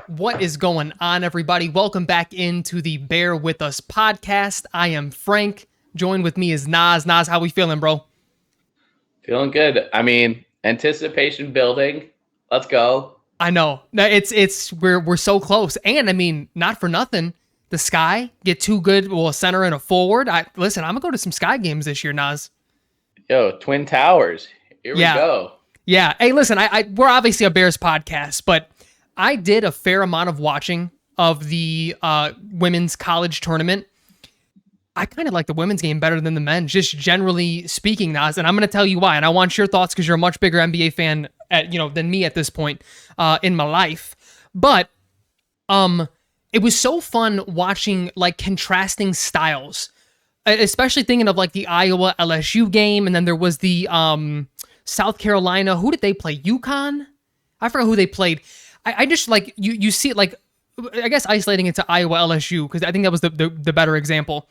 What is going on, everybody? Welcome back into the Bear With Us podcast. I am Frank. Joined with me is Nas. Nas, how we feeling, bro? Feeling good. I mean, anticipation building. Let's go. I know. We're so close. And I mean, not for nothing. The Sky get two good, well, a center and a forward. I'm gonna go to some Sky games this year, Nas. Yo, Twin Towers. Here we go. Yeah. Hey, listen, we're obviously a Bears podcast, but I did a fair amount of watching of the women's college tournament. I kind of like the women's game better than the men, just generally speaking, Nas. And I'm going to tell you why. And I want your thoughts because you're a much bigger NBA fan than me at this point in my life. But it was so fun watching like contrasting styles, especially thinking of like the Iowa LSU game. And then there was the South Carolina. Who did they play? UConn? I forgot who they played. I just like you see it like, I guess isolating it to Iowa LSU because I think that was the better example.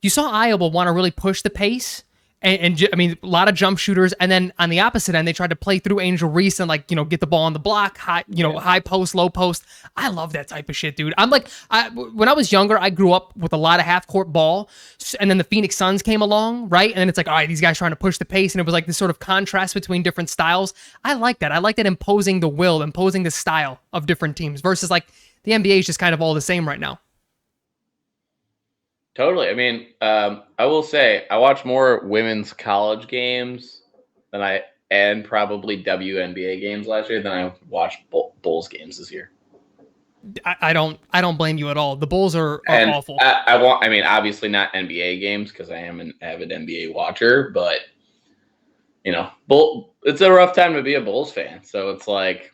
You saw Iowa want to really push the pace, and I mean, a lot of jump shooters. And then on the opposite end, they tried to play through Angel Reese and get the ball on the block, high post, low post. I love that type of shit, dude. I'm like, when I was younger, I grew up with a lot of half court ball, and then the Phoenix Suns came along, right? And then it's like, all right, these guys trying to push the pace, and it was like this sort of contrast between different styles. I like that. I like that imposing the will, imposing the style of different teams versus like the NBA is just kind of all the same right now. Totally. I mean, I will say I watch more women's college games and probably WNBA games last year than I watched Bulls games this year. I don't blame you at all. The Bulls are awful. I mean, obviously not NBA games because I am an avid NBA watcher, but it's a rough time to be a Bulls fan. So it's like,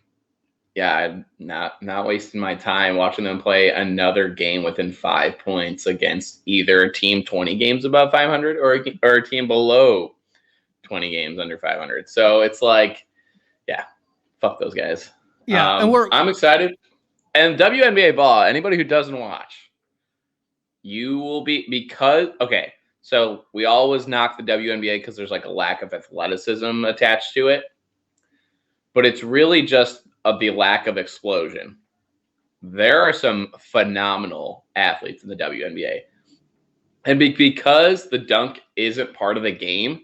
yeah, I'm not wasting my time watching them play another game within 5 points against either a team 20 games above 500 or a team below 20 games under 500. So it's like, yeah, fuck those guys. Yeah, I'm excited. And WNBA ball, anybody who doesn't watch, you will be okay. So we always knock the WNBA because there's like a lack of athleticism attached to it, but it's really just of the lack of explosion. There are some phenomenal athletes in the WNBA. And because the dunk isn't part of the game,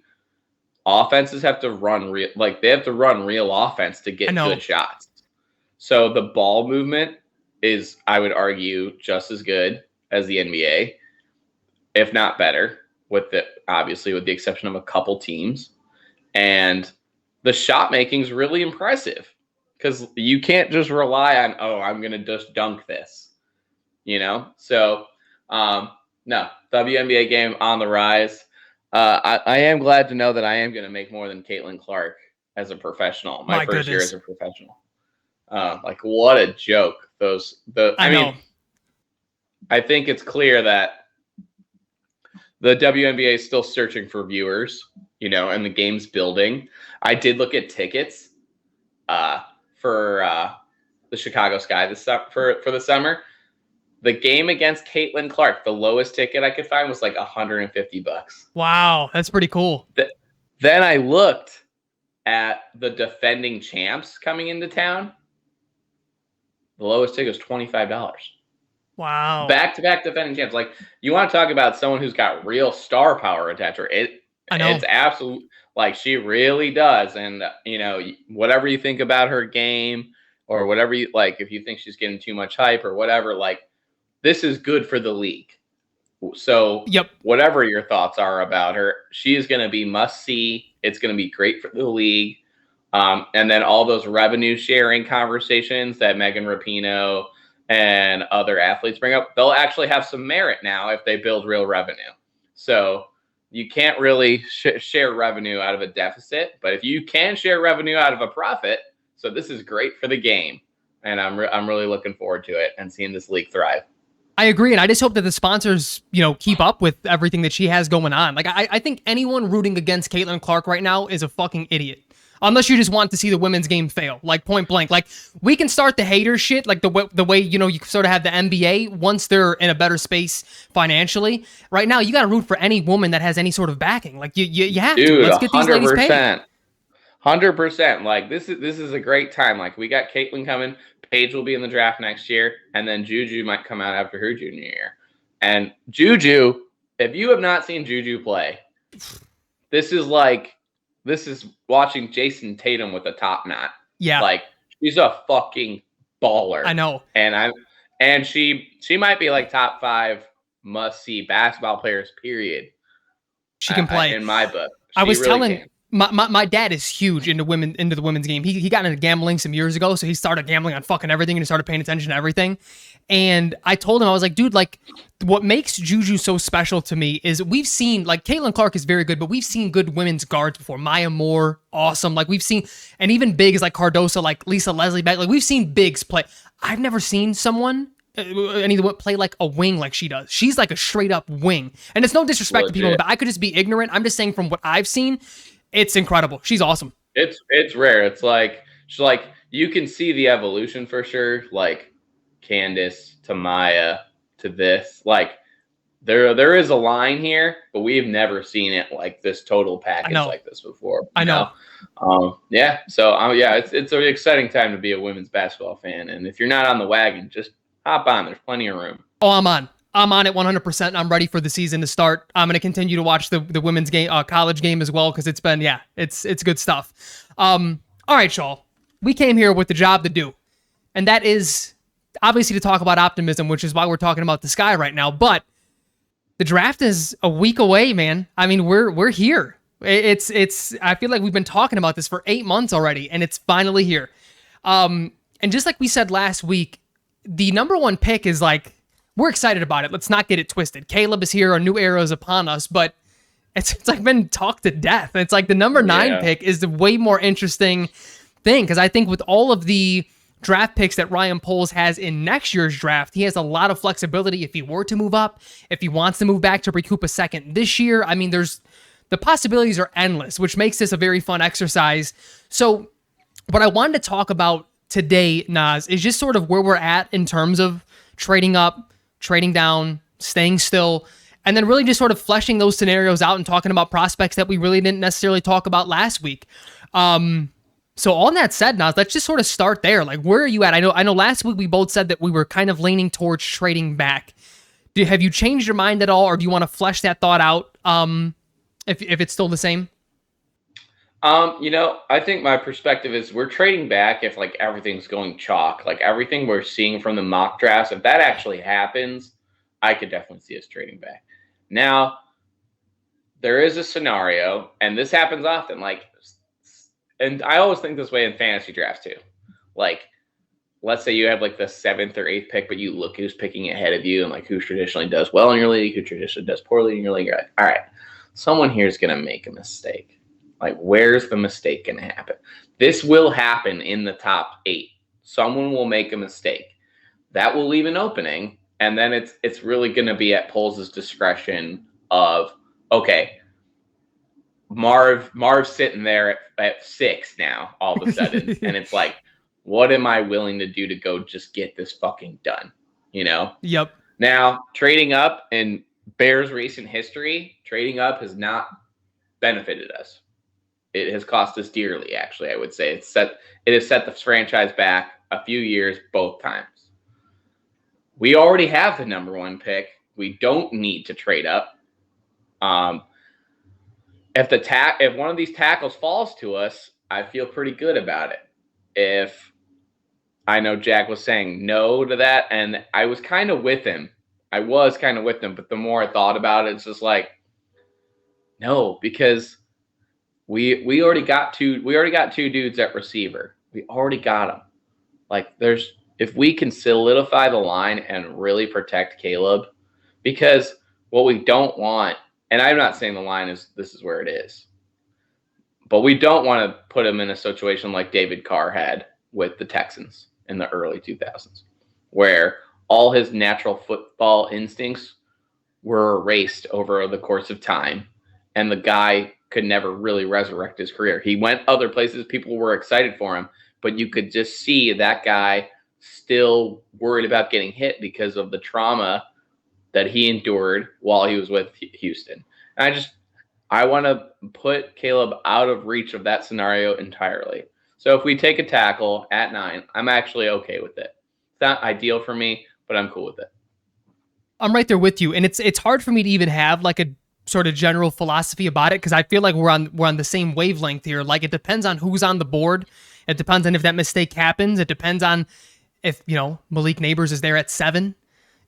offenses have to run real offense to get good shots. So the ball movement is, I would argue, just as good as the NBA, if not better, obviously with the exception of a couple teams. And the shot making is really impressive. Because you can't just rely on, I'm going to just dunk this, So, no, WNBA game on the rise. I am glad to know that I am going to make more than Caitlin Clark as a professional. My first year as a professional. Like, what a joke. I mean, I think it's clear that the WNBA is still searching for viewers, and the game's building. I did look at tickets. For the Chicago Sky for the summer. The game against Caitlin Clark, the lowest ticket I could find was like $150. Wow, that's pretty cool. Then I looked at the defending champs coming into town. The lowest ticket was $25. Wow. Back-to-back defending champs. Like, you want to talk about someone who's got real star power attached to her. I know. It's absolute. Like, she really does. And, whatever you think about her game or whatever you like, if you think she's getting too much hype or whatever, like, this is good for the league. So, Whatever your thoughts are about her, she is going to be must-see. It's going to be great for the league. And then all those revenue sharing conversations that Megan Rapinoe and other athletes bring up, they'll actually have some merit now if they build real revenue. So, you can't really share revenue out of a deficit, but if you can share revenue out of a profit, so this is great for the game, and I'm really looking forward to it and seeing this league thrive. I agree, and I just hope that the sponsors, keep up with everything that she has going on. Like, I think anyone rooting against Caitlin Clark right now is a fucking idiot. Unless you just want to see the women's game fail, like point blank. Like, we can start the hater shit, like the way you sort of have the NBA once they're in a better space financially. Right now, you got to root for any woman that has any sort of backing. Like, you have to. Let's get these ladies paid. 100%. Like, this is a great time. Like, we got Caitlin coming. Paige will be in the draft next year, and then Juju might come out after her junior year. And Juju, if you have not seen Juju play, this is watching Jason Tatum with a top knot. Yeah. Like, she's a fucking baller. I know. And she might be like top 5 must-see basketball players, period. She can play. In my book. I was telling my dad is huge into the women's game. He got into gambling some years ago, so he started gambling on fucking everything and he started paying attention to everything. And I told him, I was like, dude, like, what makes Juju so special to me is we've seen, like, Caitlin Clark is very good, but we've seen good women's guards before. Maya Moore, awesome. Like, we've seen, and even bigs like Cardoso, like Lisa Leslie back. Like, we've seen bigs play. I've never seen someone play like a wing like she does. She's like a straight up wing. And it's no disrespect to people, but I could just be ignorant. I'm just saying from what I've seen, it's incredible. She's awesome. It's rare. It's like, she's like, you can see the evolution for sure. Like, Candace to Maya to this, like there is a line here, but we've never seen it like this total package like this before. I know. Yeah. So yeah, it's an exciting time to be a women's basketball fan. And if you're not on the wagon, just hop on. There's plenty of room. Oh, I'm on it 100%. I'm ready for the season to start. I'm going to continue to watch the women's game, college game as well, because it's been, it's good stuff. All right, Shaw. We came here with the job to do, and that is obviously to talk about optimism, which is why we're talking about the sky right now. But the draft is a week away, man. I mean, we're here. It's I feel like we've been talking about this for 8 months already, and it's finally here. And just like we said last week, the number 1 pick is like, we're excited about it. Let's not get it twisted. Caleb is here. A new era is upon us, but it's like been talked to death. It's like the number 9 pick is the way more interesting thing, because I think with all of the draft picks that Ryan Poles has in next year's draft, he has a lot of flexibility if he were to move up, if he wants to move back to recoup a second this year. I mean, the possibilities are endless, which makes this a very fun exercise. So what I wanted to talk about today, Naz, is just sort of where we're at in terms of trading up, trading down, staying still, and then really just sort of fleshing those scenarios out and talking about prospects that we really didn't necessarily talk about last week. So on that said, Naz, let's just sort of start there. Like, where are you at? I know last week we both said that we were kind of leaning towards trading back. Have you changed your mind at all, or do you want to flesh that thought out if it's still the same? I think my perspective is we're trading back if like everything's going chalk. Like everything we're seeing from the mock drafts, if that actually happens, I could definitely see us trading back. Now, there is a scenario, and this happens often, and I always think this way in fantasy drafts too. Like, let's say you have like the 7th or 8th pick, but you look who's picking ahead of you and like who traditionally does well in your league, who traditionally does poorly in your league. You're like, all right, someone here is going to make a mistake. Like, where's the mistake going to happen? This will happen in the top 8. Someone will make a mistake. That will leave an opening, and then it's really going to be at Poles' discretion of, okay, Marv's sitting there at 6 now, all of a sudden. And it's like, what am I willing to do to go just get this fucking done? Yep. Now, trading up in Bears recent history, trading up has not benefited us. It has cost us dearly, actually, I would say. It has set the franchise back a few years both times. We already have the number 1 pick. We don't need to trade up. If one of these tackles falls to us, I feel pretty good about it. If I know Jack was saying no to that, and I was kind of with him. But the more I thought about it, it's just like, no, because we already got two dudes at receiver. We already got them. Like, if we can solidify the line and really protect Caleb, because what we don't want, and I'm not saying the line this is where it is, but we don't want to put him in a situation like David Carr had with the Texans in the early 2000s, where all his natural football instincts were erased over the course of time, and the guy could never really resurrect his career. He went other places, people were excited for him, but you could just see that guy still worried about getting hit because of the trauma that he endured while he was with Houston. And I want to put Caleb out of reach of that scenario entirely. So if we take a tackle at 9, I'm actually okay with it. not ideal for me, but I'm cool with it. I'm right there with you, and it's hard for me to even have like a sort of general philosophy about it because I feel like we're on the same wavelength here. Like it depends on who's on the board. It depends on if that mistake happens. It depends on if Malik Neighbors is there at 7,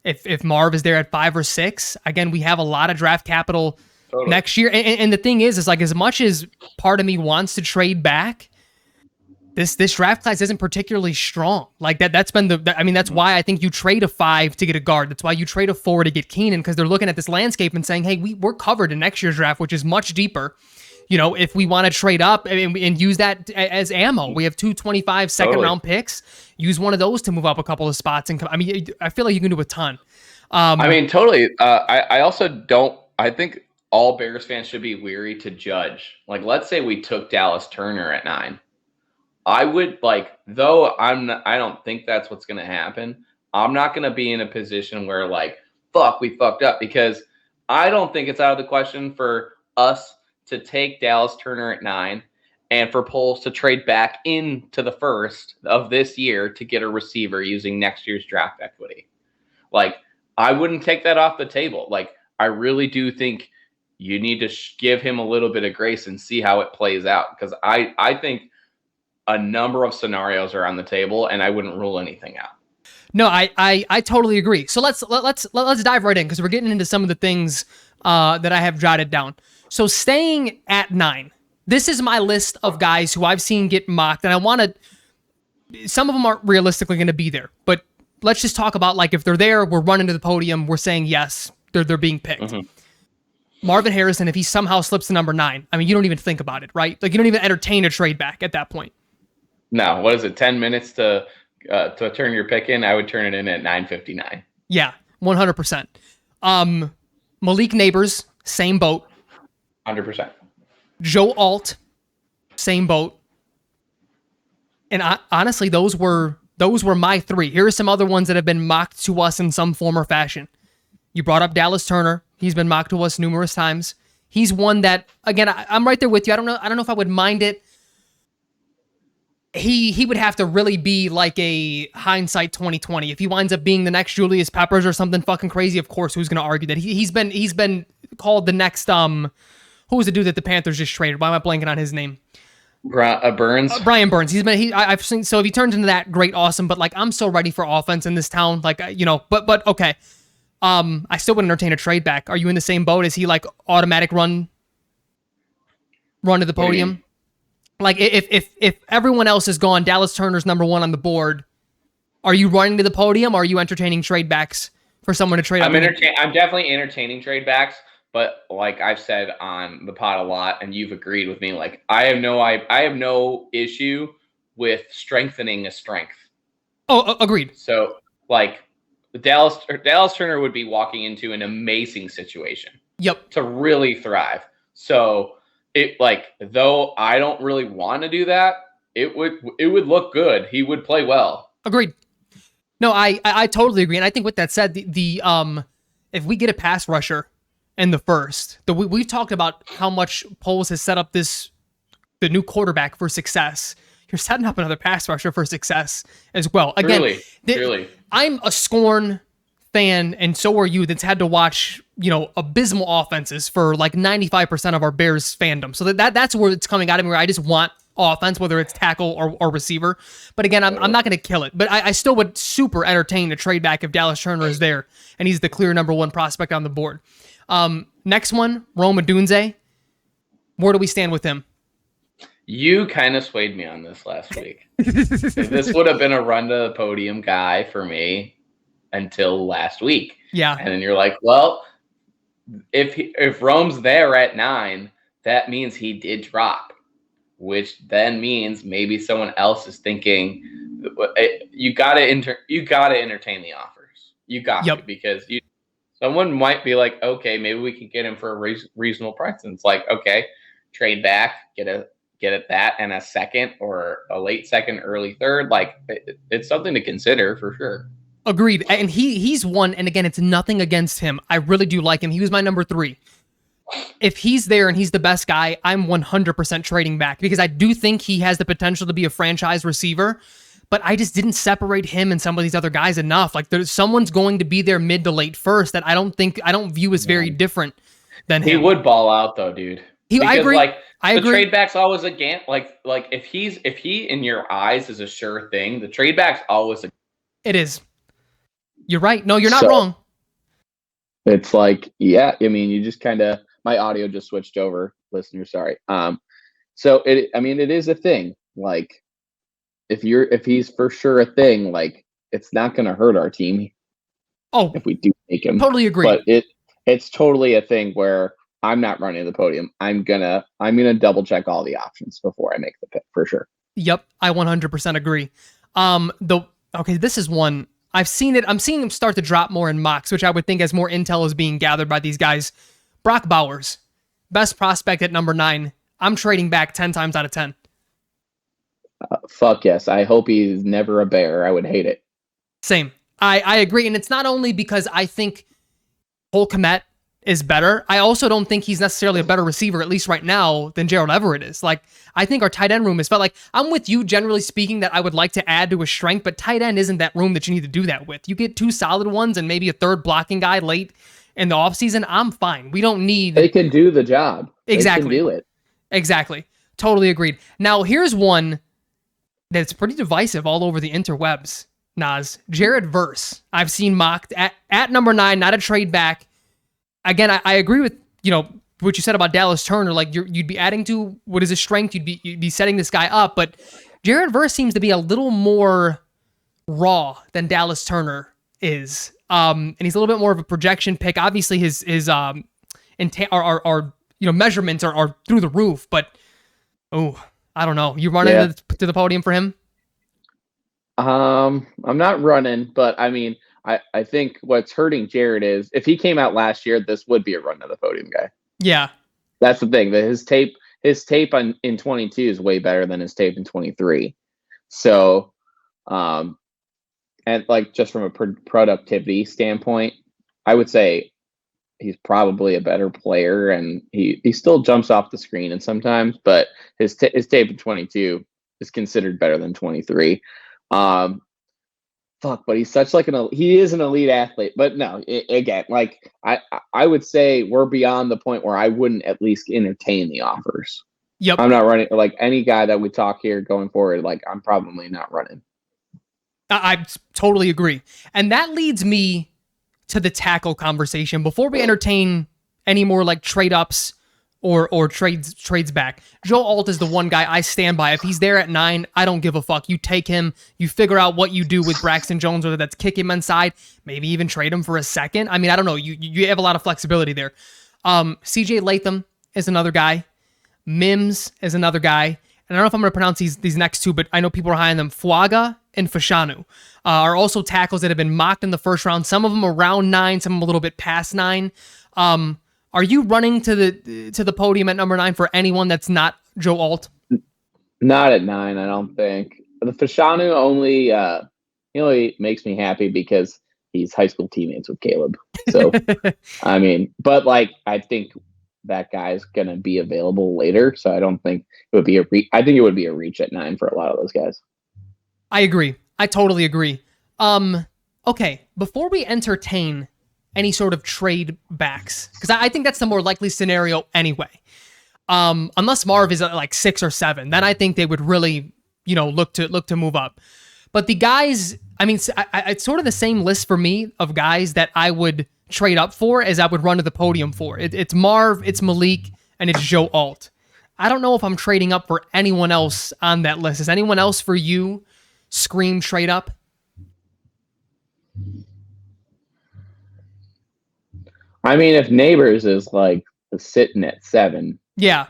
if Marv is there at 5 or 6. Again, we have a lot of draft capital next year, and the thing is like as much as part of me wants to trade back, this draft class isn't particularly strong. Like that's been that's why I think you trade a 5 to get a guard. That's why you trade a 4 to get Keenan, because they're looking at this landscape and saying, hey, we're covered in next year's draft, which is much deeper. If we want to trade up and use that as ammo, we have 225 second round picks. Use one of those to move up a couple of spots. And I feel like you can do a ton. Totally. I also don't. I think all Bears fans should be weary to judge. Like, let's say we took Dallas Turner at 9. I would though I don't think that's what's going to happen. I'm not going to be in a position where we fucked up, because I don't think it's out of the question for us to take Dallas Turner at 9 and for Poles to trade back into the first of this year to get a receiver using next year's draft equity. I wouldn't take that off the table. I really do think you need to give him a little bit of grace and see how it plays out, because I think a number of scenarios are on the table, and I wouldn't rule anything out. No, I totally agree. So let's dive right in, because we're getting into some of the things that I have jotted down. So staying at 9, this is my list of guys who I've seen get mocked, and some of them aren't realistically going to be there, but let's just talk about if they're there, we're running to the podium, we're saying yes, they're being picked. Mm-hmm. Marvin Harrison, if he somehow slips to number 9, you don't even think about it, right? You don't even entertain a trade back at that point. No, what is it? 10 minutes to turn your pick in? I would turn it in at 9:59. Yeah, 100%. Malik Neighbors, same boat. 100%. Joe Alt, same boat. And honestly, those were my 3. Here are some other ones that have been mocked to us in some form or fashion. You brought up Dallas Turner. He's been mocked to us numerous times. He's one that, again, I'm right there with you. I don't know if I would mind it. He would have to really be like a hindsight 2020. If he winds up being the next Julius Peppers or something fucking crazy, of course, who's going to argue that? He's been called the next who was the dude that the Panthers just traded? Why am I blanking on his name? Burns. Brian Burns. I've seen. So if he turns into that, great, awesome. But I'm so ready for offense in this town. But okay. I still would entertain a trade back. Are you in the same boat? Is he automatic run to the podium? If everyone else is gone, Dallas Turner's number 1 on the board, are you running to the podium, or are you entertaining trade backs for someone to trade? I'm definitely entertaining trade backs, but like I've said on the pod a lot, and you've agreed with me, I have no issue with strengthening a strength. Oh, agreed. So Dallas Turner would be walking into an amazing situation. Yep. To really thrive. So though I don't really want to do that, it would look good. He would play well. Agreed. No, I totally agree. And I think with that said, the if we get a pass rusher in the first, we've talked about how much Poles has set up the new quarterback for success. You're setting up another pass rusher for success as well. Again, Truly. I'm a Scorn fan, and so are you, that's had to watch abysmal offenses for 95% of our Bears fandom. So that's where it's coming out of me, where I just want offense, whether it's tackle or receiver. But again, I'm not going to kill it. But I still would super entertain a trade back if Dallas Turner is there and he's the clear number 1 prospect on the board. Next one, Rome Odunze. Where do we stand with him? You kind of swayed me on this last week. This would have been a run to the podium guy for me until last week. Yeah. And then you're like, well, if Rome's there at 9, that means he did drop, which then means maybe someone else is thinking you got to entertain the offers. You got to, because someone might be like, okay, maybe we can get him for a reasonable price. And it's okay, trade back, get at that and a second or a late second, early third. It's something to consider for sure. Agreed. And he's one, and again, it's nothing against him. I really do like him. He was my number 3. If he's there and he's the best guy, I'm 100% trading back, because I do think he has the potential to be a franchise receiver. but I just didn't separate him and some of these other guys enough. Like there's someone's going to be there mid to late first that I don't view as very different than him. He would ball out though, dude. I agree. Like I the agree. trade back's always a like if he in your eyes is a sure thing, the trade back's always a. It is. You're right. No, you're not wrong. It's like, yeah, I mean, you just kind of, my audio just switched over, listener, sorry. So it is a thing. Like if he's for sure a thing, like it's not going to hurt our team. Oh, if we do take him. Totally agree. But it's totally a thing where I'm not running the podium. I'm gonna double check all the options before I make the pick for sure. Yep, I 100% agree. This is one I've seen it. I'm seeing him start to drop more in mocks, which I would think as more intel is being gathered by these guys. Brock Bowers, best prospect at number 9. I'm trading back 10 times out of 10. Fuck yes. I hope he's never a Bear. I would hate it. Same. I agree, and it's not only because I think Cole Kmet is better. I also don't think he's necessarily a better receiver, at least right now, than Gerald Everett is. Like, I think our tight end room is felt like I'm with you, generally speaking, that I would like to add to a strength, but tight end isn't that room that you need to do that with. You get 2 solid ones and maybe a third blocking guy late in the offseason. I'm fine. We don't need. They can do the job. Exactly. They can do it. Exactly. Totally agreed. Now, here's one that's pretty divisive all over the interwebs. Nas, Jared Verse. I've seen mocked at number 9, not a trade back. Again, I agree with, what you said about Dallas Turner. Like you'd be adding to what is his strength. You'd be setting this guy up, but Jared Verse seems to be a little more raw than Dallas Turner is. And he's a little bit more of a projection pick. Obviously his measurements are through the roof, but I don't know. You running to the podium for him? I'm not running, but I mean, I think what's hurting Jared is if he came out last year, this would be a run to the podium guy. Yeah. That's the thing. That his tape in 22 is way better than his tape in 23. So, and like just from a productivity standpoint, I would say he's probably a better player, and he still jumps off the screen and sometimes, but his tape in 22 is considered better than 23. But he's such like he is an elite athlete, but no, again, like I would say we're beyond the point where I wouldn't at least entertain the offers. Yep. I'm not running, like any guy that we talk here going forward. Like I'm probably not running. I totally agree. And that leads me to the tackle conversation before we entertain any more like trade ups or trades back. Joe Alt is the one guy I stand by. If he's there at 9, I don't give a fuck. You take him, you figure out what you do with Braxton Jones, whether that's kick him inside, maybe even trade him for a second. I mean, I don't know. You have a lot of flexibility there. CJ Latham is another guy. Mims is another guy. And I don't know if I'm going to pronounce these next two, but I know people are high on them. Fuaga and Fashanu are also tackles that have been mocked in the first round. Some of them around 9, some of them a little bit past 9. Are you running to the podium at number 9 for anyone that's not Joe Alt? Not at 9, I don't think. The Fashanu only makes me happy because he's high school teammates with Caleb. So, I mean, but like I think that guy's gonna be available later, so I don't think it would be I think it would be a reach at 9 for a lot of those guys. I agree. I totally agree. Okay, before we entertain any sort of trade backs, because I think that's the more likely scenario anyway. Unless Marv is at like 6 or 7, then I think they would really, look to move up. But the guys, I mean, it's sort of the same list for me of guys that I would trade up for as I would run to the podium for. It's Marv, it's Malik, and it's Joe Alt. I don't know if I'm trading up for anyone else on that list. Is anyone else for you scream trade up? I mean, if Neighbors is like sitting at 7, yeah,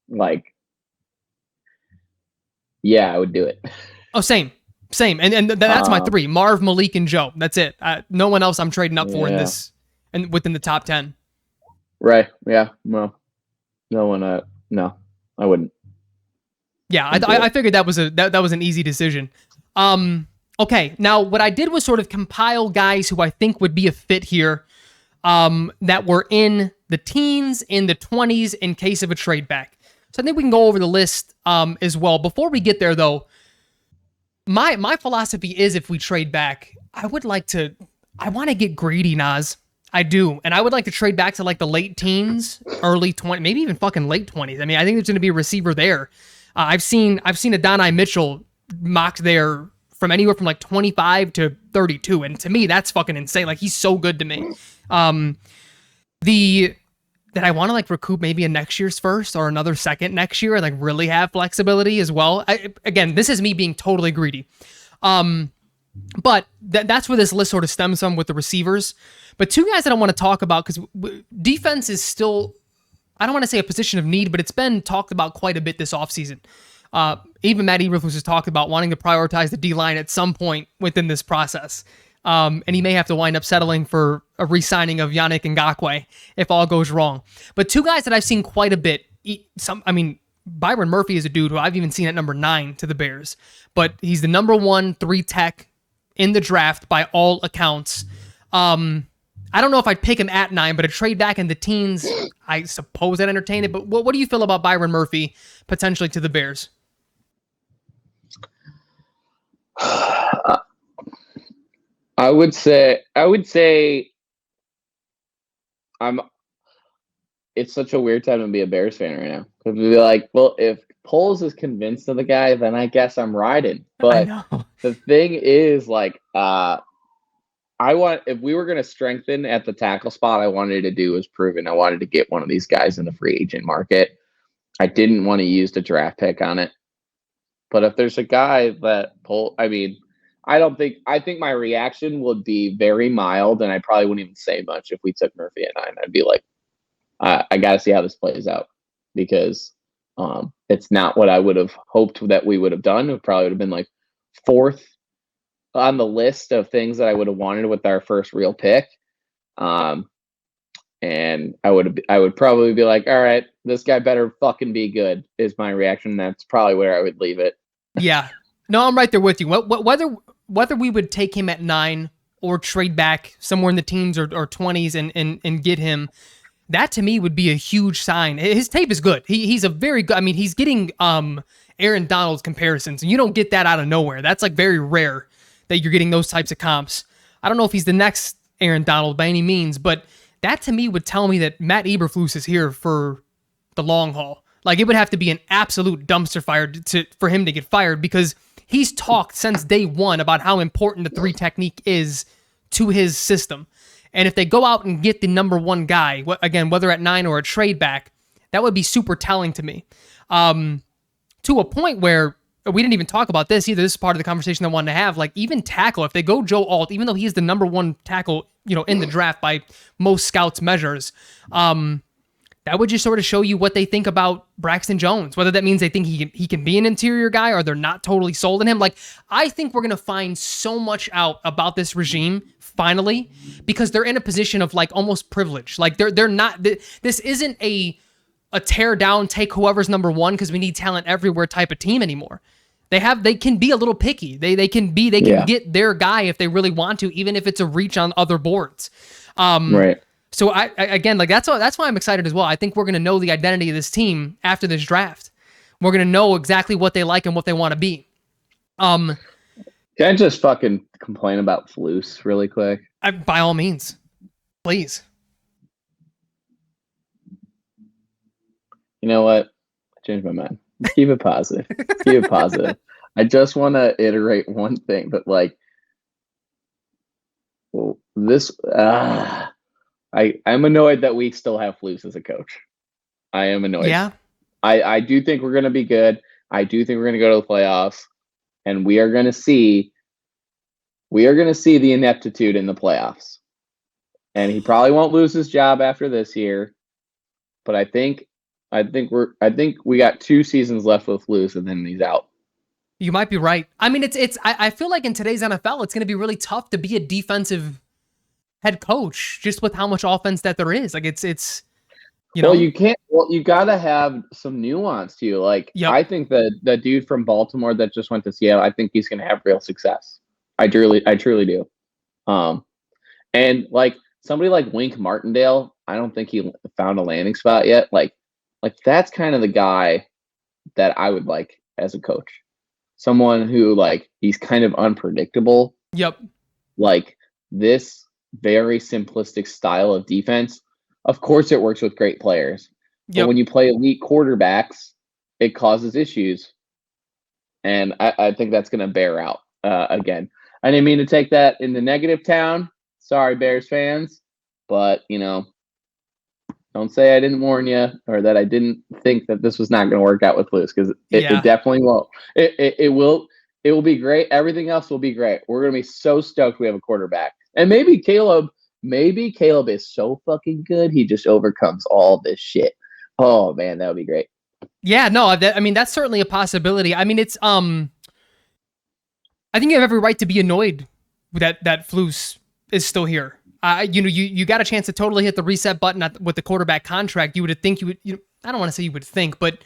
like, yeah, I would do it. Oh, same, and that's my 3: Marv, Malik, and Joe. That's it. No one else I'm trading up for in this and within the top 10. Right? Yeah. Well, no one. No, I wouldn't. Yeah, I figured that was an easy decision. Okay, now what I did was sort of compile guys who I think would be a fit here. That were in the teens, in the 20s, in case of a trade back. So I think we can go over the list as well. Before we get there, though, My philosophy is if we trade back, I want to get greedy, Nas. I do. And I would like to trade back to like the late teens, early 20, maybe even fucking late 20s. I mean, I think there's going to be a receiver there. I've seen Adonai Mitchell mocked there from anywhere from like 25 to 32. And to me, that's fucking insane. Like, he's so good to me. That I want to like recoup maybe a next year's first or another second next year and like really have flexibility as well. Again, this is me being totally greedy. But that's where this list sort of stems from with the receivers. But two guys that I want to talk about, because defense is still, I don't want to say a position of need, but it's been talked about quite a bit this offseason. Even Matt Eberflus has talked about wanting to prioritize the D-line at some point within this process. And he may have to wind up settling for a re-signing of Yannick Ngakoue if all goes wrong. But two guys that I've seen quite a bit, Byron Murphy is a dude who I've even seen at number 9 to the Bears, but he's the number 1 3 tech in the draft by all accounts. I don't know if I'd pick him at 9, but a trade back in the teens, I suppose I'd entertain it. But what do you feel about Byron Murphy potentially to the Bears? I would say it's such a weird time to be a Bears fan right now. Because we'd be like, well, if Poles is convinced of the guy, then I guess I'm riding. But the thing is, like, if we were going to strengthen at the tackle spot, I wanted to do was proven. I wanted to get one of these guys in the free agent market. I didn't want to use the draft pick on it. But if there's a guy that I think my reaction would be very mild, and I probably wouldn't even say much if we took Murphy at 9. I'd be like, I got to see how this plays out, because it's not what I would have hoped that we would have done. It probably would have been like 4th on the list of things that I would have wanted with our first real pick. And I would probably be like, all right, this guy better fucking be good, is my reaction. That's probably where I would leave it. Yeah. No, I'm right there with you. Whether we would take him at 9 or trade back somewhere in the teens or 20s and get him, that to me would be a huge sign. His tape is good. He's a very good, he's getting Aaron Donald's comparisons, and you don't get that out of nowhere. That's like very rare that you're getting those types of comps. I don't know if he's the next Aaron Donald by any means, but that to me would tell me that Matt Eberflus is here for the long haul. Like, it would have to be an absolute dumpster fire for him to get fired, because he's talked since day one about how important the 3 technique is to his system. And if they go out and get the number 1 guy, again, whether at 9 or a trade back, that would be super telling to me. To a point where we didn't even talk about this either. This is part of the conversation I wanted to have. Like, even tackle, if they go Joe Alt, even though he's the number 1 tackle, in the draft by most scouts' measures, that would just sort of show you what they think about Braxton Jones, whether that means they think he can be an interior guy or they're not totally sold on him. Like, I think we're going to find so much out about this regime finally, because they're in a position of like almost privilege. Like, they're not, this isn't a tear down, take whoever's number 1 because we need talent everywhere type of team anymore. They can be a little picky. They can get their guy if they really want to, even if it's a reach on other boards. Right. So I again, like, that's why I'm excited as well. I think we're going to know the identity of this team after this draft. We're going to know exactly what they like and what they want to be. Can I just fucking complain about Flus really quick? By all means, please. You know what? I changed my mind. Keep it positive. Keep it positive. I just want to iterate one thing, but like, this, I'm annoyed that we still have Flus as a coach. I am annoyed. Yeah. I do think we're going to be good. I do think we're going to go to the playoffs, and we are going to see the ineptitude in the playoffs. And he probably won't lose his job after this year, but I think we got 2 seasons left with Flus, and then he's out. You might be right. I mean, I feel like in today's NFL, it's going to be really tough to be a defensive head coach just with how much offense that there is. Like, it's Well, you can't. Well, you got to have some nuance to you. Like, yep. I think the dude from Baltimore that just went to Seattle, I think he's going to have real success. I truly do. And like somebody like Wink Martindale, I don't think he found a landing spot yet. Like that's kind of the guy that I would like as a coach. someone who like he's kind of unpredictable. Yep. Like this very simplistic style of defense, of course it works with great players. But Yep. when you play elite quarterbacks, it causes issues. And I think that's going to bear out again. I didn't mean to take that in the negative town. Sorry, Bears fans. But, don't say I didn't warn you or that I didn't think that this was not going to work out with Flus, because it definitely won't. It will be great. Everything else will be great. We're going to be so stoked we have a quarterback. And maybe Caleb is so fucking good he just overcomes all this shit. Oh, man, that would be great. Yeah, no, that's certainly a possibility. I mean, it's I think you have every right to be annoyed that Flus is still here. You got a chance to totally hit the reset button with the quarterback contract. You would think I don't want to say you would think, but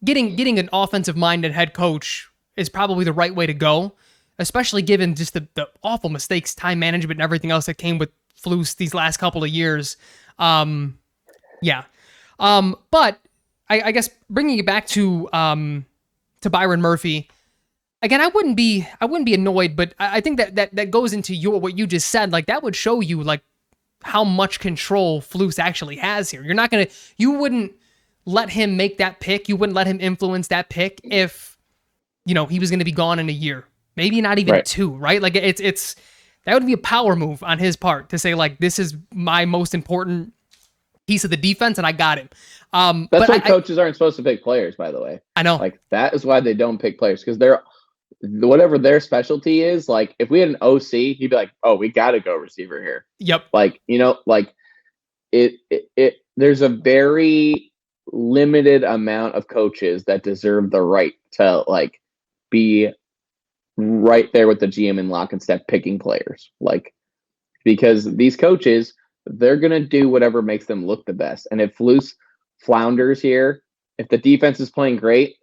getting an offensive minded head coach is probably the right way to go, especially given just the awful mistakes, time management, and everything else that came with Flus these last couple of years. Yeah. But I guess bringing it back to Byron Murphy, again, I wouldn't be annoyed, but I think that goes into what you just said. Like that would show you like how much control Flus actually has here. You wouldn't let him make that pick. You wouldn't let him influence that pick if, he was going to be gone in a year, maybe not even two, right? Like it's that would be a power move on his part to say like, this is my most important piece of the defense and I got him. That's why coaches aren't supposed to pick players, by the way. I know. Like that is why they don't pick players, because they're whatever their specialty is. Like if we had an OC, he'd be like, "Oh, we got to go receiver here." Yep. Like like it. There's a very limited amount of coaches that deserve the right to like be right there with the GM in lock and step picking players. Like because these coaches, they're gonna do whatever makes them look the best. And if Flus flounders here, if the defense is playing great,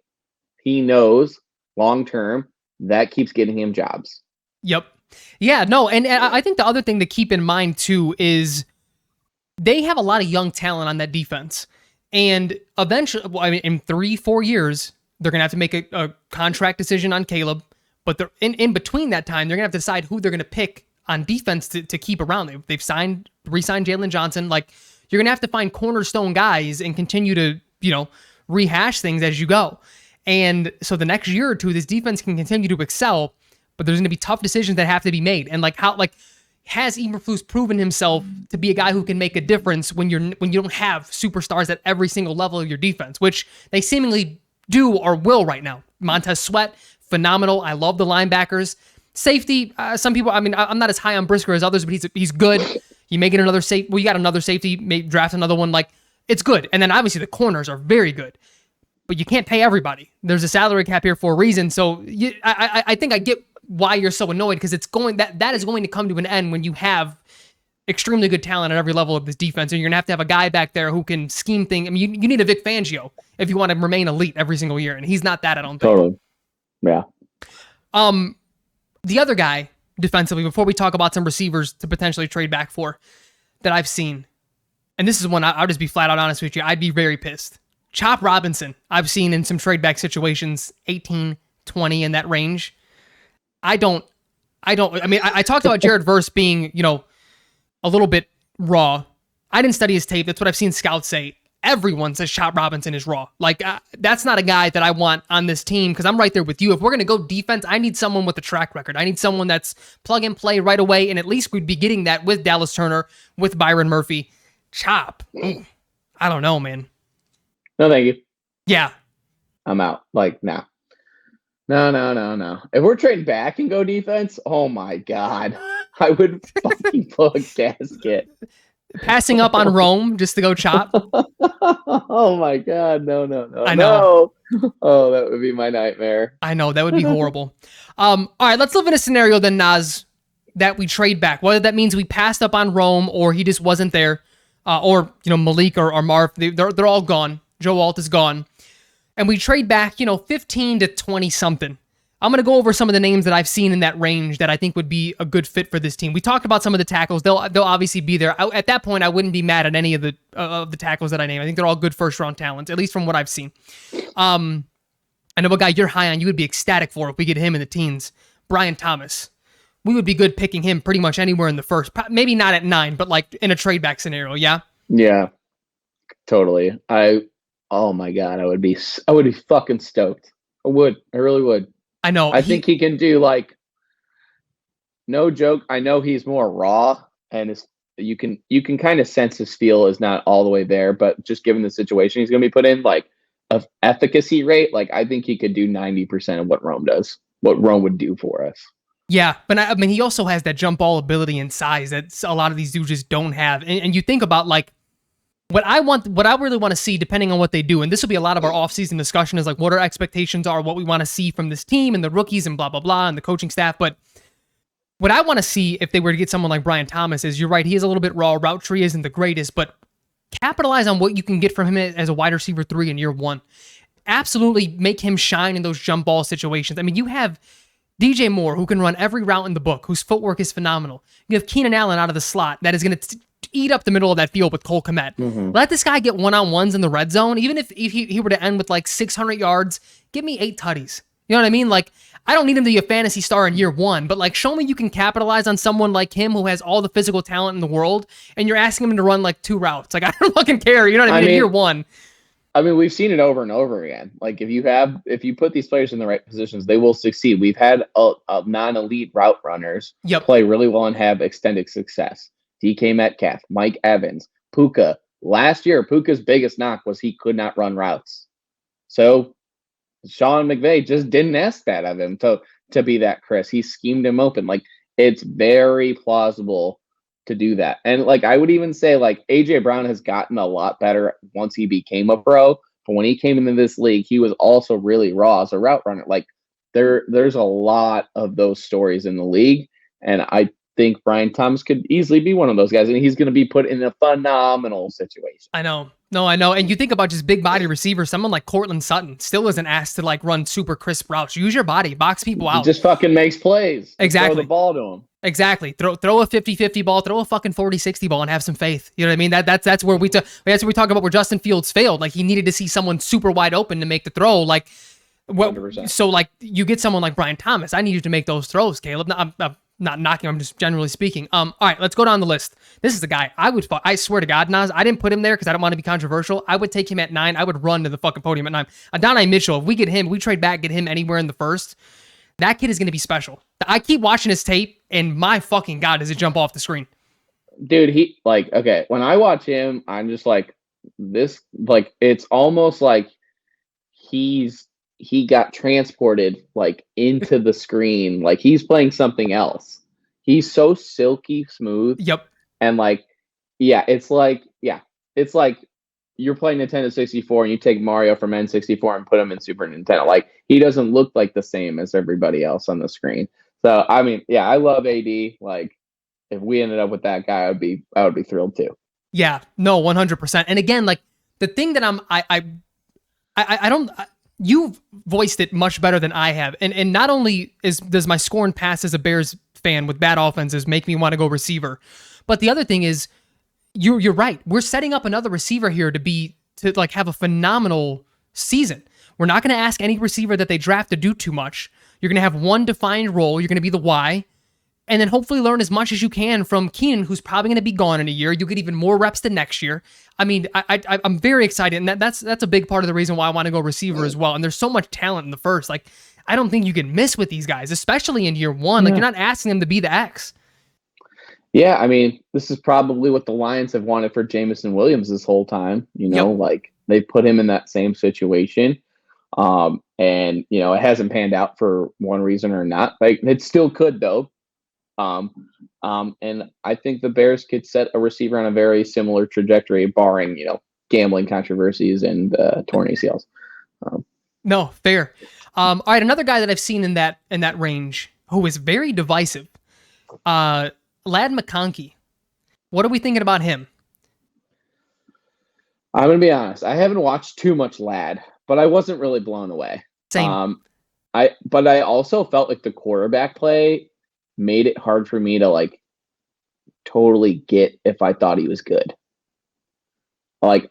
he knows long term that keeps getting him jobs. Yep. Yeah, no, and I think the other thing to keep in mind too is they have a lot of young talent on that defense. And eventually, in 3-4 years, they're going to have to make a contract decision on Caleb. But they're in between that time, they're going to have to decide who they're going to pick on defense to keep around. They've re-signed Jalen Johnson. Like, you're going to have to find cornerstone guys and continue to, rehash things as you go. And so the next year or two, this defense can continue to excel, but there's going to be tough decisions that have to be made. And has Eberflus proven himself to be a guy who can make a difference when you don't have superstars at every single level of your defense, which they seemingly do or will right now. Montez Sweat, phenomenal. I love the linebackers. Safety, some people, I'm not as high on Brisker as others, but he's good. You may get another safety. Well, you got another safety, may draft another one. Like, it's good. And then obviously the corners are very good. But you can't pay everybody. There's a salary cap here for a reason. So I think I get why you're so annoyed, because that is going to come to an end when you have extremely good talent at every level of this defense, and you're gonna have to have a guy back there who can scheme things. I mean, you need a Vic Fangio if you want to remain elite every single year, and he's not that. I don't think. Totally. Yeah. The other guy defensively, before we talk about some receivers to potentially trade back for, that I've seen, and this is one I'll just be flat out honest with you, I'd be very pissed. Chop Robinson, I've seen in some trade back situations, 18, 20 in that range. I talked about Jared Verse being, a little bit raw. I didn't study his tape. That's what I've seen scouts say. Everyone says Chop Robinson is raw. Like, that's not a guy that I want on this team, because I'm right there with you. If we're going to go defense, I need someone with a track record. I need someone that's plug and play right away, and at least we'd be getting that with Dallas Turner, with Byron Murphy. Chop. I don't know, man. No, thank you. Yeah. I'm out. Like, no. No. If we're trading back and go defense, oh my God. I would fucking pull a gasket. Passing up on Rome just to go Chop. Oh my God. No. I know. No. Oh, that would be my nightmare. I know. That would be horrible. All right, let's live in a scenario then, Naz, that we trade back. Whether that means we passed up on Rome or he just wasn't there, or, Malik or Marv, they're all gone. Joe Alt is gone. And we trade back, 15 to 20 something. I'm going to go over some of the names that I've seen in that range that I think would be a good fit for this team. We talked about some of the tackles. They'll obviously be there. At that point, I wouldn't be mad at any of the tackles that I named. I think they're all good first-round talents, at least from what I've seen. I know a guy you're high on, you would be ecstatic for if we get him in the teens. Brian Thomas. We would be good picking him pretty much anywhere in the first. Maybe not at 9, but like in a trade back scenario, yeah? Yeah, totally. Oh my God, I would be fucking stoked. I really would. I know. I think he can do like, no joke. I know he's more raw, and you can kind of sense his feel is not all the way there, but just given the situation he's going to be put in, like of efficacy rate, like I think he could do 90% of what Rome does, what Rome would do for us. Yeah, but I mean, he also has that jump ball ability and size that a lot of these dudes just don't have. And you think about like what I really want to see, depending on what they do, and this will be a lot of our offseason discussion, is like what our expectations are, what we want to see from this team and the rookies and blah, blah, blah, and the coaching staff. But what I want to see if they were to get someone like Brian Thomas is, you're right, he is a little bit raw. Route tree isn't the greatest, but capitalize on what you can get from him as a wide receiver 3 in year 1. Absolutely make him shine in those jump ball situations. I mean, you have DJ Moore, who can run every route in the book, whose footwork is phenomenal. You have Keenan Allen out of the slot that is going to eat up the middle of that field with Cole Kmet. Mm-hmm. Let this guy get one-on-ones in the red zone. Even if he were to end with like 600 yards, give me 8 tutties. You know what I mean? Like, I don't need him to be a fantasy star in year 1, but like, show me you can capitalize on someone like him who has all the physical talent in the world, and you're asking him to run like 2 routes. Like, I don't fucking care. You know what I mean? In year 1. I mean, we've seen it over and over again. Like, if you put these players in the right positions, they will succeed. We've had a non-elite route runners play really well and have extended success. DK Metcalf, Mike Evans, Puka. Last year, Puka's biggest knock was he could not run routes. So Sean McVay just didn't ask that of him to be that Chris. He schemed him open. Like, it's very plausible to do that. And like, I would even say like AJ Brown has gotten a lot better once he became a pro, but when he came into this league, he was also really raw as a route runner. Like, there's a lot of those stories in the league, and I think Brian Thomas could easily be one of those guys, and he's going to be put in a phenomenal situation. I know. No, I know. And you think about just big body receivers, someone like Cortland Sutton still isn't asked to like run super crisp routes. Use your body, box people out. He just fucking makes plays. Exactly. Throw the ball to him. Exactly. Throw a 50-50 ball, throw a fucking 40-60 ball, and have some faith. You know what I mean? That's where we talk about where Justin Fields failed. Like, he needed to see someone super wide open to make the throw. Like, what? 100%. So like, you get someone like Brian Thomas. I need you to make those throws, Caleb. I'm not knocking. I'm just generally speaking. All right, let's go down the list. This is the guy I swear to God, Nas, I didn't put him there because I don't want to be controversial. I would take him at 9. I would run to the fucking podium at 9. Adonai Mitchell. If we get him, we trade back, get him anywhere in the first. That kid is going to be special. I keep watching his tape, and my fucking God, does it jump off the screen. Dude, okay, when I watch him, I'm just like, this, like, it's almost like he got transported, like, into the screen. Like, he's playing something else. He's so silky smooth. Yep. And, like, it's like you're playing Nintendo 64 and you take Mario from N64 and put him in Super Nintendo. Like, he doesn't look like the same as everybody else on the screen. So, I mean, yeah, I love AD. Like, if we ended up with that guy, I would be thrilled too. Yeah, no, 100%. And again, like, the thing that you've voiced it much better than I have. And not only does my score and pass as a Bears fan with bad offenses make me want to go receiver, but the other thing is, you're right. We're setting up another receiver here to like have a phenomenal season. We're not going to ask any receiver that they draft to do too much. You're going to have one defined role. You're going to be the Y, and then hopefully learn as much as you can from Keenan, who's probably going to be gone in a year. You'll get even more reps the next year. I mean, I'm very excited, and that's a big part of the reason why I want to go receiver as well. And there's so much talent in the first. Like, I don't think you can miss with these guys, especially in year 1. Like, you're not asking them to be the X. Yeah, I mean, this is probably what the Lions have wanted for Jameson Williams this whole time. You know, like, they put him in that same situation. And, you know, it hasn't panned out for one reason or not. Like, it still could, though. And I think the Bears could set a receiver on a very similar trajectory, barring, you know, gambling controversies and torn ACLs. No, fair. All right, another guy that I've seen in that range who is very divisive, Ladd McConkey. What are we thinking about him? I'm gonna be honest. I haven't watched too much Ladd, but I wasn't really blown away. Same. But I also felt like the quarterback play made it hard for me to like totally get if I thought he was good. Like,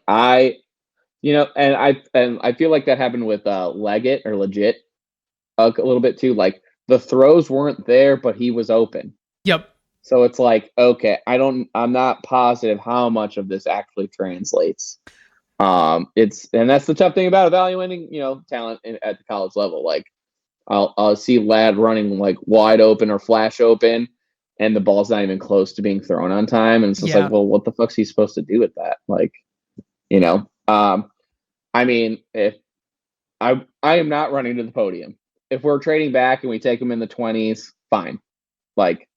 and I feel like that happened with Leggett or Legit a little bit too. Like the throws weren't there, but he was open. Yep. So it's like, okay, I'm not positive how much of this actually translates. And that's the tough thing about evaluating, talent at the college level. Like I'll see lad running like wide open or flash open, and the ball's not even close to being thrown on time. And it's just like, well, what the fuck's he supposed to do with that? Like, I mean, if I am not running to the podium. If we're trading back and we take him in the 20s, fine. Like,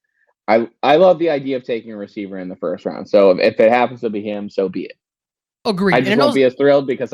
I love the idea of taking a receiver in the first round. So if it happens to be him, so be it. Agreed. I just won't be as thrilled because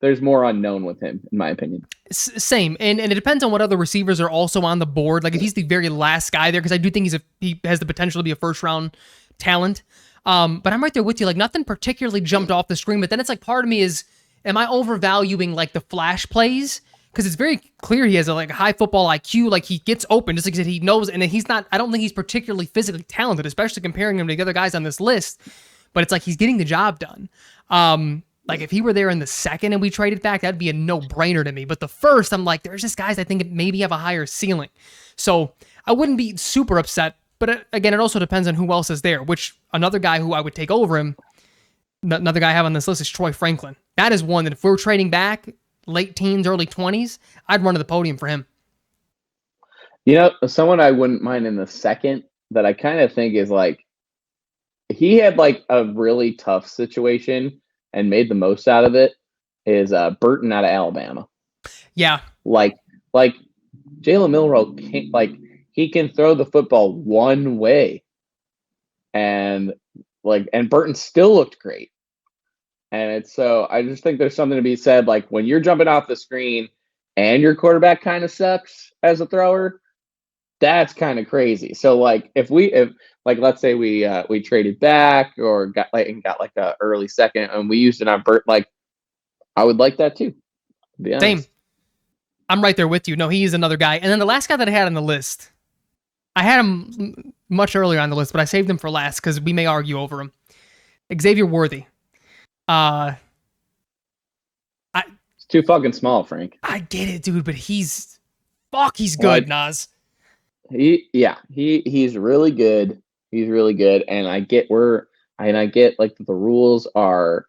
there's more unknown with him, in my opinion. Same. And it depends on what other receivers are also on the board. Like if he's the very last guy there, because I do think he has the potential to be a first round talent. But I'm right there with you. Like nothing particularly jumped off the screen, but then it's like part of me is, am I overvaluing like the flash plays? Because it's very clear he has a high football IQ. Like he gets open, just like I said, he knows, and he's not. I don't think he's particularly physically talented, especially comparing him to the other guys on this list. But it's like he's getting the job done. Like if he were there in the second and we traded back, that'd be a no-brainer to me. But the first, I'm like, there's just guys I think maybe have a higher ceiling. So I wouldn't be super upset. But again, it also depends on who else is there. Which another guy who I would take over him, another guy I have on this list is Troy Franklin. That is one that if we're trading back late teens, early 20s, I'd run to the podium for him. Someone I wouldn't mind in the second that I kind of think is like, he had like a really tough situation and made the most out of it is Burton out of Alabama. Yeah. Like Jalen Milroe he can throw the football one way. And Burton still looked great. And so I just think there's something to be said. Like when you're jumping off the screen and your quarterback kind of sucks as a thrower, that's kind of crazy. So like if let's say we traded back or got like a early second and we used it on Burt, like I would like that too. To be honest. Same. I'm right there with you. No, he is another guy. And then the last guy that I had on the list, I had him much earlier on the list, but I saved him for last because we may argue over him. Xavier Worthy. It's too fucking small, Frank. I get it, dude, but he's good, Nas. He's really good. He's really good, and I get like the rules are,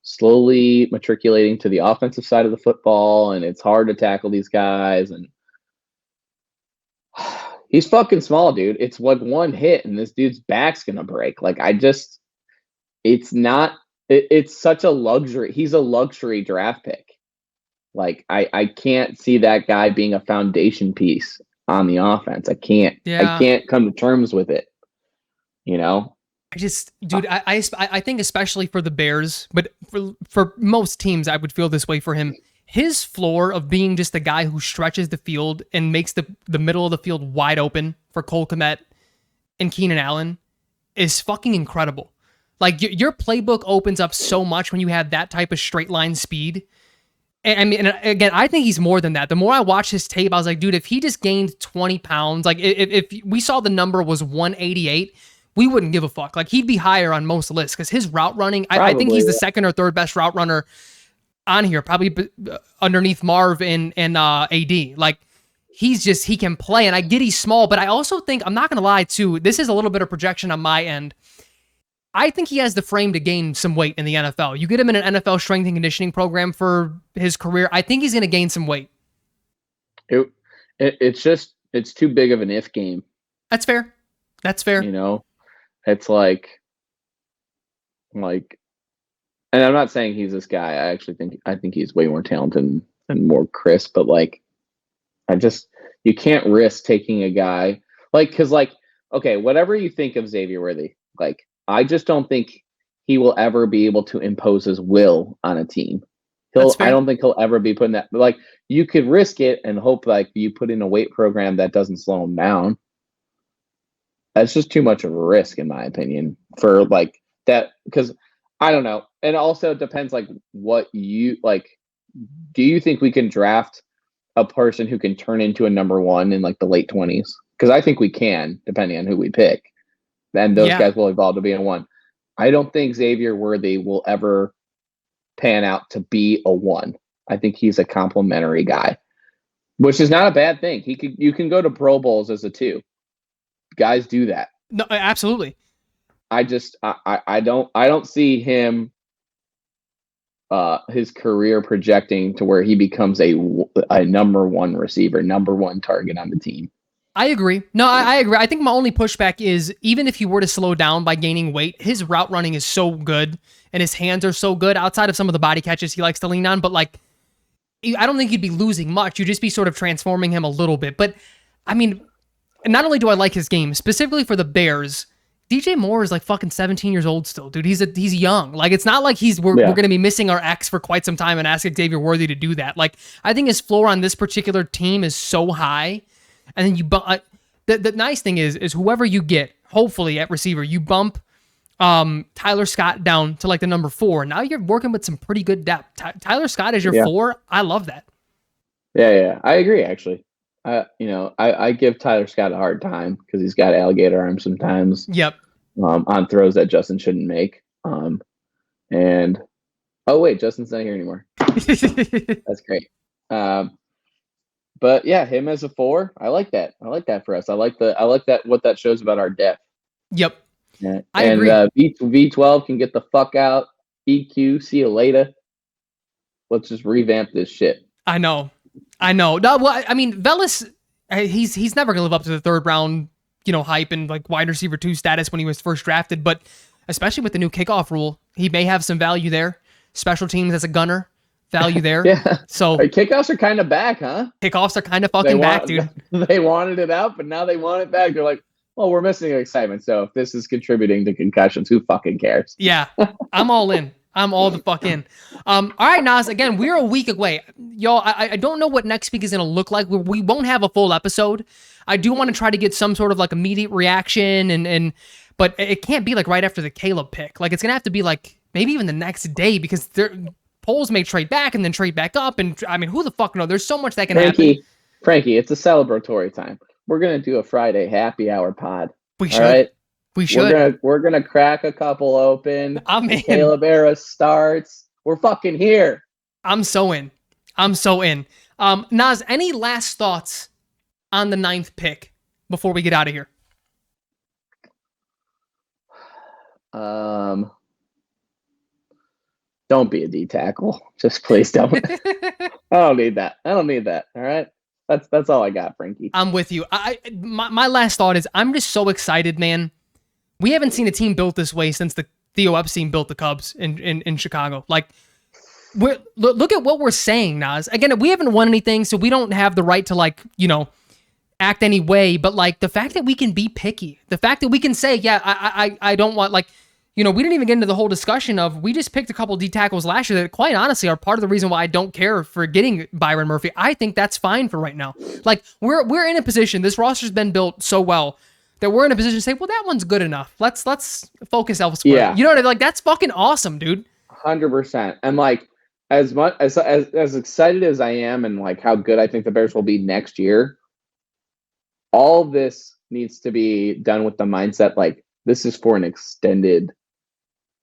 slowly matriculating to the offensive side of the football, and it's hard to tackle these guys. And he's fucking small, dude. It's like one hit, and this dude's back's gonna break. Like it's such a luxury. He's a luxury draft pick. Like I can't see that guy being a foundation piece on the offense. I can't come to terms with it. I think especially for the Bears, but for most teams, I would feel this way for him. His floor of being just the guy who stretches the field and makes the middle of the field wide open for Cole Kmet and Keenan Allen is fucking incredible. Like your playbook opens up so much when you have that type of straight line speed. And I mean, again, I think he's more than that. The more I watch his tape, I was like, dude, if he just gained 20 pounds, like if we saw the number was 188, we wouldn't give a fuck. Like he'd be higher on most lists because his route running, I think he's the second or third best route runner on here, probably underneath Marv and AD. Like he can play, and I get he's small, but I also think, I'm not going to lie too, this is a little bit of projection on my end. I think he has the frame to gain some weight in the NFL. You get him in an NFL strength and conditioning program for his career, I think he's going to gain some weight. It's too big of an if game. That's fair. It's like, and I'm not saying he's this guy. I think he's way more talented and more crisp, but you can't risk taking a guy okay, whatever you think of Xavier Worthy, I just don't think he will ever be able to impose his will on a team. I don't think he'll ever be putting that. You could risk it and hope you put in a weight program that doesn't slow him down. That's just too much of a risk, in my opinion, for that. Because I don't know, and also it depends what you like. Do you think we can draft a person who can turn into a number one in the late 20s? Because I think we can, depending on who we pick. Then those guys will evolve to be a one. I don't think Xavier Worthy will ever pan out to be a 1. I think he's a complimentary guy, which is not a bad thing. You can go to Pro Bowls as a 2. Guys do that. No, absolutely. I don't see him his career projecting to where he becomes a number 1 receiver, number 1 target on the team. I agree. No, I agree. I think my only pushback is even if he were to slow down by gaining weight, his route running is so good and his hands are so good outside of some of the body catches he likes to lean on. But like, I don't think you'd be losing much. You'd just be sort of transforming him a little bit. But I mean, not only do I like his game, specifically for the Bears, DJ Moore is like fucking 17 years old still, dude. He's young. Like, it's not like we're going to be missing our X for quite some time and ask Xavier Worthy to do that. Like, I think his floor on this particular team is so high. And then the nice thing is whoever you get, hopefully at receiver, you bump Tyler Scott down to like the number 4. Now you're working with some pretty good depth. Tyler Scott is your 4. I love that. Yeah. I agree, actually. I give Tyler Scott a hard time because he's got alligator arms sometimes. Yep. On throws that Justin shouldn't make. And oh wait, Justin's not here anymore. That's great. But yeah, him as a 4, I like that. I like that for us. I like that what that shows about our depth. Yep. Yeah. I agree. V12 can get the fuck out. EQ, see you later. Let's just revamp this shit. I know. No, well, I mean, Velus, he's never gonna live up to the 3rd round, hype and like wide receiver 2 status when he was first drafted. But especially with the new kickoff rule, he may have some value there. Special teams as a gunner, value there. Yeah. So kickoffs are kind of back, huh? Kickoffs are kind of fucking back, dude. They wanted it out, but now they want it back. They're like, well, we're missing excitement. So if this is contributing to concussions, who fucking cares? Yeah, I'm all in. I'm all the fuck in. All right, Nas, again, we're a week away. Y'all, I don't know what next week is going to look like. We won't have a full episode. I do want to try to get some sort of like immediate reaction, but it can't be like right after the Caleb pick. Like, it's going to have to be like maybe even the next day because polls may trade back and then trade back up. And I mean, who the fuck knows? There's so much that can happen. Frankie, it's a celebratory time. We're going to do a Friday happy hour pod. We should. All right? We should. We're gonna crack a couple open. I'm in. Caleb era starts. We're fucking here. I'm so in. Nas, any last thoughts on the 9th pick before we get out of here? Don't be a D tackle. Just please don't. I don't need that. All right. That's all I got, Frankie. I'm with you. My last thought is I'm just so excited, man. We haven't seen a team built this way since the Theo Epstein built the Cubs in Chicago. Like, look at what we're saying, Nas. Again, we haven't won anything, so we don't have the right to act any way. But like the fact that we can be picky, the fact that we can say, yeah, I don't want we didn't even get into the whole discussion of we just picked a couple D tackles last year that quite honestly are part of the reason why I don't care for getting Byron Murphy. I think that's fine for right now. Like we're in a position. This roster's been built so well that we're in a position to say, well, that one's good enough. Let's focus elsewhere. Yeah. You know what I mean? Like, that's fucking awesome, dude. 100%. And like, as much as excited as I am and like how good I think the Bears will be next year, all this needs to be done with the mindset like this is for an extended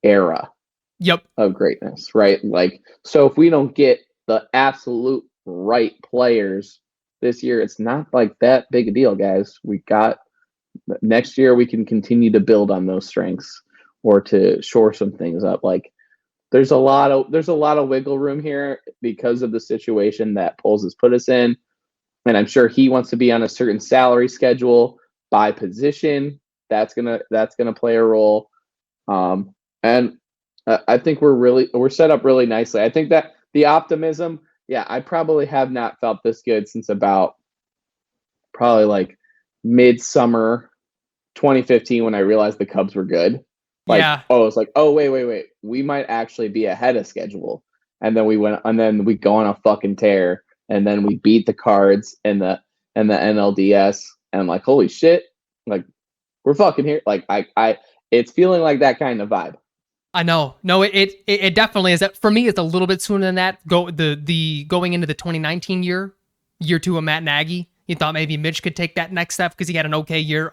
era of greatness, right? Like, so if we don't get the absolute right players this year, it's not like that big a deal, guys. We got next year we can continue to build on those strengths or to shore some things up. Like there's a lot of wiggle room here because of the situation that Poles has put us in. And I'm sure he wants to be on a certain salary schedule by position. That's gonna play a role. And I think we're set up really nicely. I think that the optimism, I probably have not felt this good since about probably like midsummer 2015 when I realized the Cubs were good. It's like, oh, wait. We might actually be ahead of schedule. And then we go on a fucking tear. And then we beat the Cards and the NLDS. And I'm like, holy shit. Like, we're fucking here. Like, it's feeling like that kind of vibe. I know. No, it definitely is. That for me, it's a little bit sooner than that. Going into the 2019 year 2 of Matt Nagy. You thought maybe Mitch could take that next step because he had an okay year,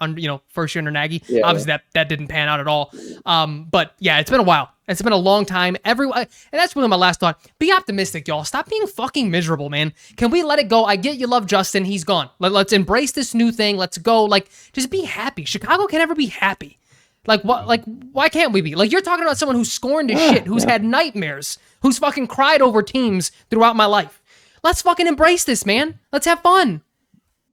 first year under Nagy. Obviously, that didn't pan out at all. But yeah, it's been a while. It's been a long time. Everyone, and that's really my last thought. Be optimistic, y'all. Stop being fucking miserable, man. Can we let it go? I get you love Justin. He's gone. Let's embrace this new thing. Let's go. Like, just be happy. Chicago can never be happy. Like, what? Like, why can't we be? Like, you're talking about someone who's scorned as shit, who's had nightmares, who's fucking cried over teams throughout my life. Let's fucking embrace this, man. Let's have fun.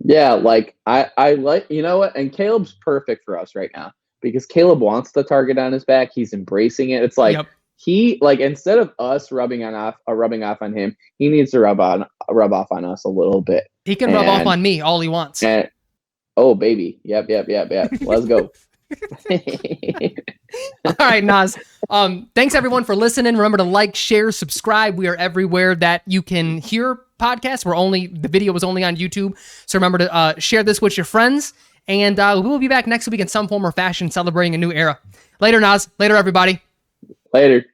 Yeah, like I like, you know what? And Caleb's perfect for us right now because Caleb wants the target on his back. He's embracing it. It's like he like instead of us rubbing off on him, he needs to rub off on us a little bit. He can rub off on me all he wants. And, oh baby, yep. Let's go. All right, Nas. Thanks everyone for listening. Remember to like, share, subscribe. We are everywhere that you can hear podcasts. The video was only on YouTube. So remember to share this with your friends. And we will be back next week in some form or fashion celebrating a new era. Later, Nas. Later, everybody. Later.